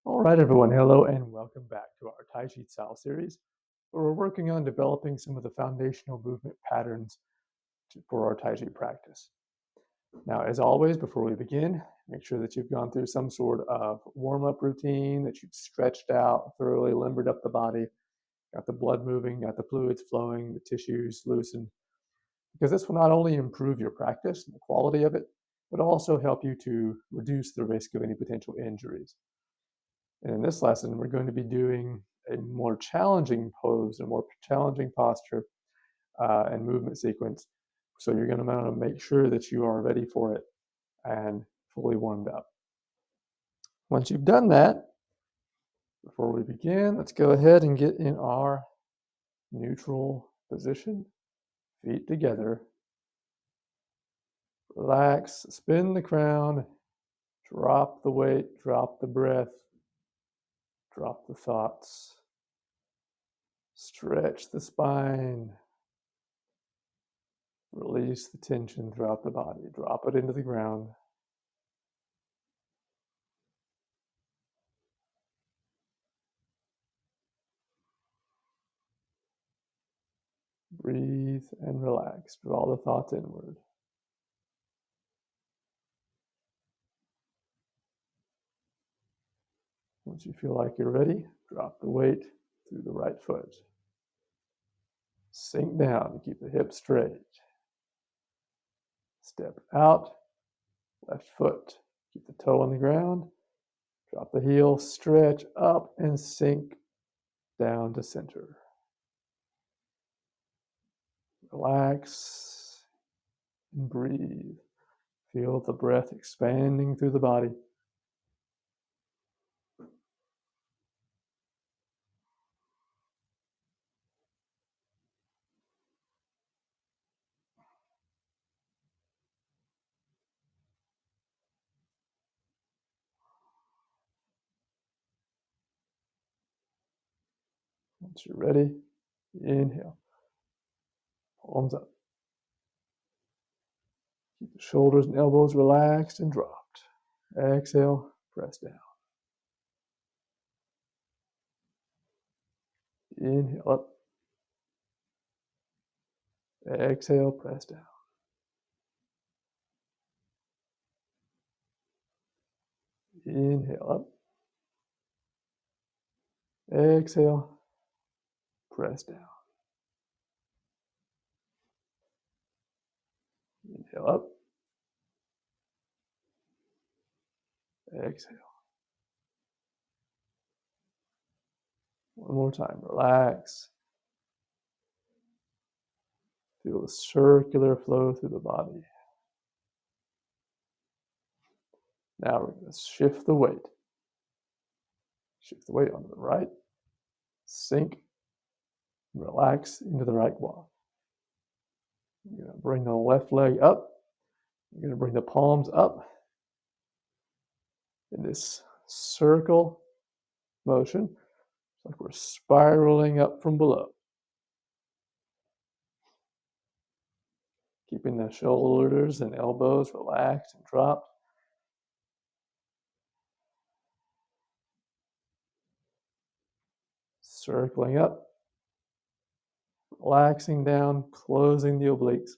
All right, everyone. Hello and welcome back to our Taiji Cao series, where we're working on developing some of the foundational movement patterns for our Taiji practice. Now, as always, before we begin, make sure that you've gone through some sort of warm-up routine, that you've stretched out, thoroughly limbered up the body, got the blood moving, got the fluids flowing, the tissues loosened, because this will not only improve your practice and the quality of it, but also help you to reduce the risk of any potential injuries. And in this lesson, we're going to be doing a more challenging pose, a more challenging posture and movement sequence. So you're going to want to make sure that you are ready for it and fully warmed up. Once you've done that, before we begin, let's go ahead and get in our neutral position, feet together. Relax, spin the crown, drop the weight, drop the breath, drop the thoughts. Stretch the spine. Release the tension throughout the body. Drop it into the ground. Breathe and relax. Draw the thoughts inward. Once you feel like you're ready, drop the weight through the right foot. Sink down to keep the hips straight. Step out, left foot. Keep the toe on the ground. Drop the heel, stretch up and sink down to center. Relax and breathe. Feel the breath expanding through the body. Once you're ready, inhale. Palms up. Keep the shoulders and elbows relaxed and dropped. Exhale, press down. Inhale up. Exhale, press down. Inhale up. Exhale, press down. Inhale up. Exhale. One more time, relax. Feel the circular flow through the body. Now we're going to shift the weight. Shift the weight onto the right. Sink. Relax into the right quad. You're going to bring the left leg up. You're going to bring the palms up in this circle motion. It's like we're spiraling up from below. Keeping the shoulders and elbows relaxed and dropped. Circling up. Relaxing down, closing the obliques.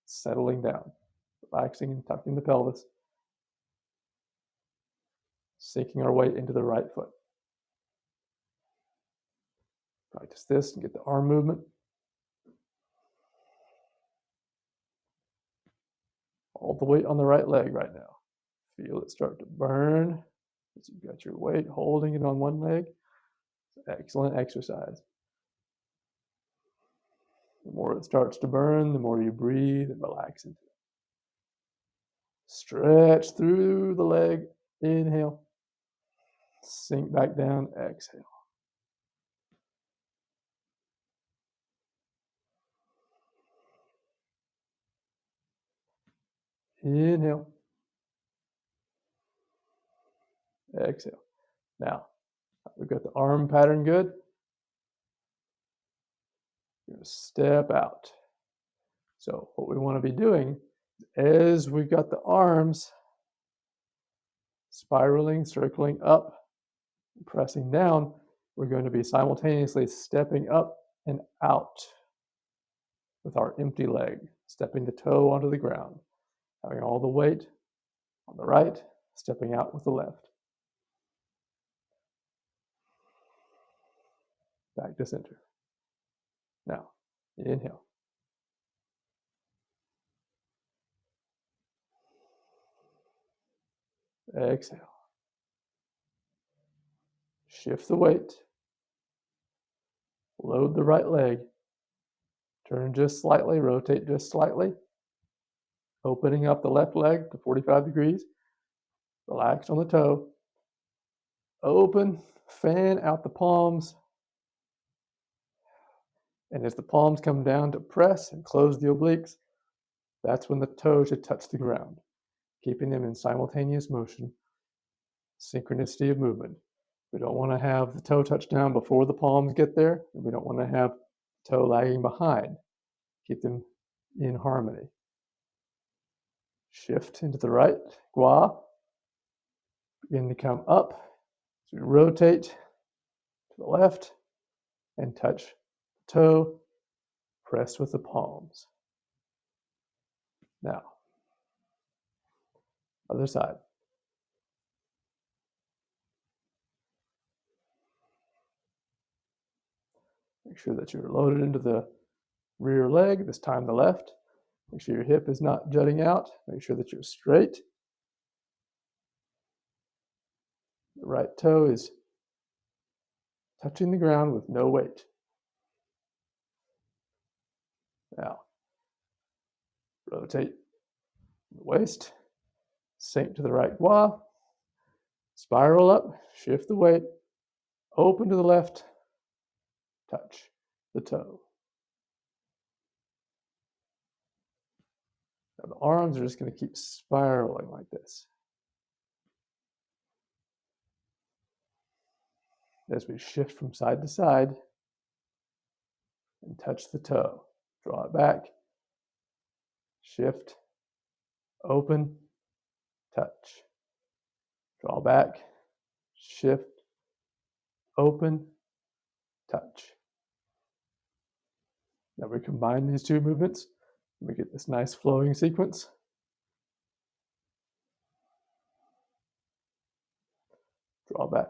Settling down. Relaxing and tucking the pelvis. Sinking our weight into the right foot. Practice this and get the arm movement. All the weight on the right leg right now. Feel it start to burn as you've got your weight holding it on one leg. Excellent exercise. The more it starts to burn, the more you breathe and relax into it. Stretch through the leg. Inhale. Sink back down. Exhale. Inhale. Exhale. Now, we've got the arm pattern good. You're going to step out. So what we want to be doing is we've got the arms spiraling, circling up, pressing down, we're going to be simultaneously stepping up and out with our empty leg, stepping the toe onto the ground, having all the weight on the right, stepping out with the left. Back to center. Now, inhale. Exhale. Shift the weight. Load the right leg. Turn just slightly, rotate just slightly. Opening up the left leg to 45 degrees. Relax on the toe. Open, fan out the palms. And as the palms come down to press and close the obliques, that's when the toe should touch the ground, keeping them in simultaneous motion, synchronicity of movement. We don't want to have the toe touch down before the palms get there, and we don't want to have the toe lagging behind. Keep them in harmony. Shift into the right, gua. Begin to come up. So we rotate to the left and touch the toe, press with the palms. Now, other side. Make sure that you're loaded into the rear leg, this time the left. Make sure your hip is not jutting out. Make sure that you're straight. The right toe is touching the ground with no weight. Now, rotate the waist, sink to the right gua, spiral up, shift the weight, open to the left, touch the toe. Now the arms are just going to keep spiraling like this. As we shift from side to side and touch the toe, draw it back, shift, open, touch, draw back, shift, open, touch. Now we combine these two movements and we get this nice flowing sequence. Draw back.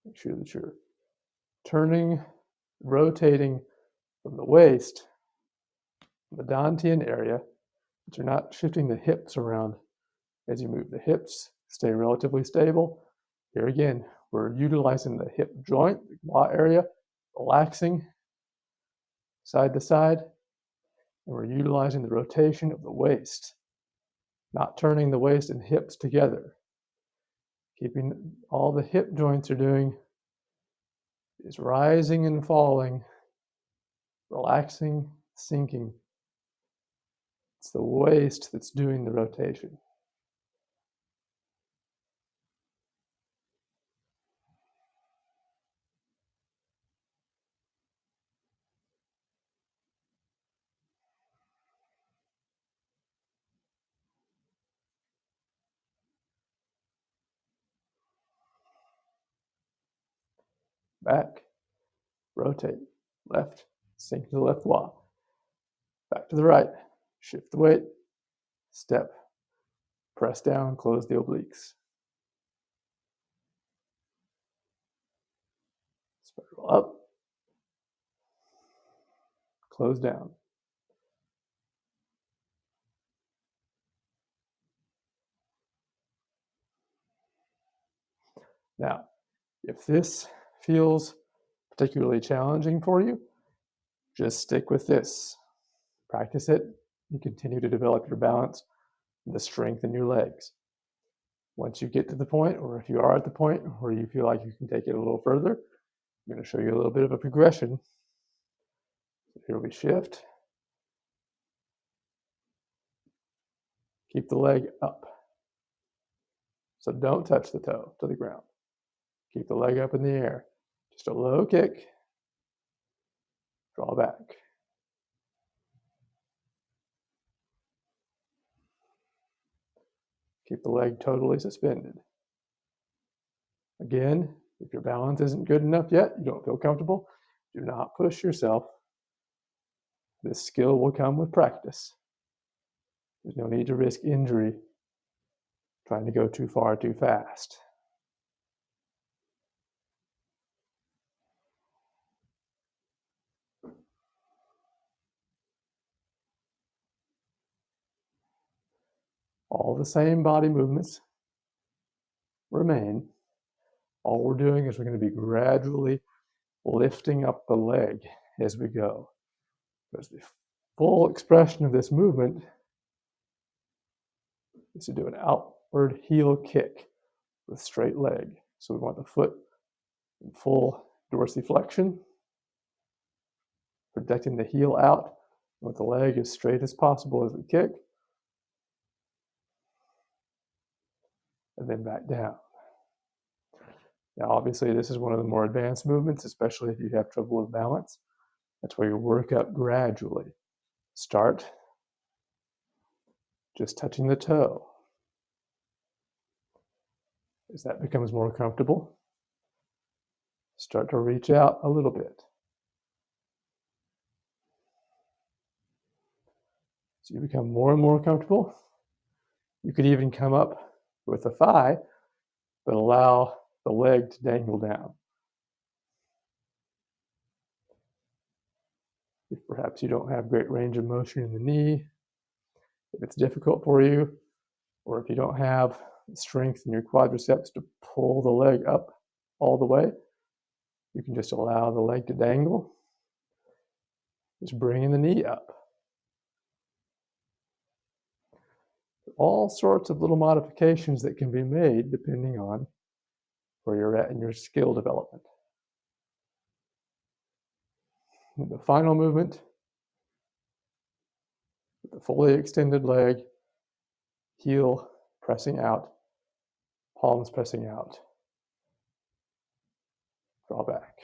Make sure that you're turning, rotating from the waist, the dantian area, but you're not shifting the hips around as you move. The hips stay relatively stable. Here again, we're utilizing the hip joint, the gua area, relaxing side to side, and we're utilizing the rotation of the waist, not turning the waist and hips together. Keeping all the hip joints are doing is rising and falling, relaxing, sinking. It's the waist that's doing the rotation. Back, rotate, left, sink to the left gua. Back to the right, shift the weight, step, press down, close the obliques. Spiral up, close down. Now, if this feels particularly challenging for you, just stick with this. Practice it and continue to develop your balance and the strength in your legs. Once you get to the point, or if you are at the point where you feel like you can take it a little further, I'm going to show you a little bit of a progression. Here we shift. Keep the leg up. So don't touch the toe to the ground. Keep the leg up in the air. Just a low kick. Draw back. Keep the leg totally suspended. Again, if your balance isn't good enough yet, you don't feel comfortable, do not push yourself. This skill will come with practice. There's no need to risk injury trying to go too far too fast. All the same body movements remain. All we're doing is we're going to be gradually lifting up the leg as we go. Because the full expression of this movement is to do an outward heel kick with straight leg. So we want the foot in full dorsiflexion, projecting the heel out. We want the leg as straight as possible as we kick. And then back down. Now, obviously, this is one of the more advanced movements, especially if you have trouble with balance. That's where you work up gradually. Start just touching the toe. As that becomes more comfortable, start to reach out a little bit. So you become more and more comfortable. You could even come up with the thigh, but allow the leg to dangle down. If perhaps you don't have great range of motion in the knee, if it's difficult for you, or if you don't have strength in your quadriceps to pull the leg up all the way, you can just allow the leg to dangle. Just bringing the knee up. All sorts of little modifications that can be made depending on where you're at in your skill development. And the final movement, with the fully extended leg, heel pressing out, palms pressing out. Draw back.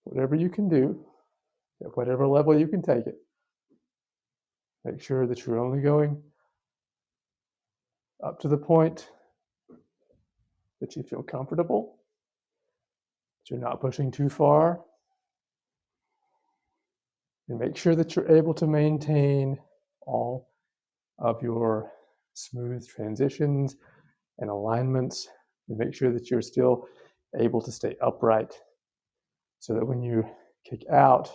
Whatever you can do, at whatever level you can take it, make sure that you're only going up to the point that you feel comfortable, that you're not pushing too far, and make sure that you're able to maintain all of your smooth transitions and alignments, and make sure that you're still able to stay upright so that when you kick out,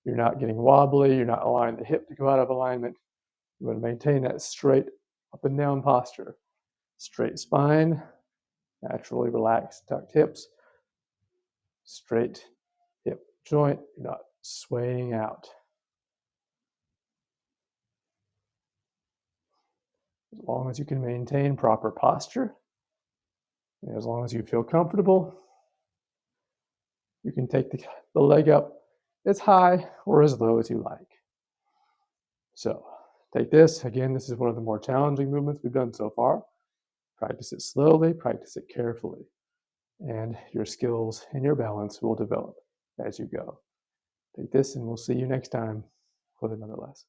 you're not getting wobbly, you're not allowing the hip to go out of alignment. You want to maintain that straight up and down posture. Straight spine, naturally relaxed, tucked hips, straight hip joint, you're not swaying out. As long as you can maintain proper posture, and as long as you feel comfortable, you can take the leg up as high or as low as you like. So take this. Again, this is one of the more challenging movements we've done so far. Practice it slowly, practice it carefully, and your skills and your balance will develop as you go. Take this, and we'll see you next time with another lesson.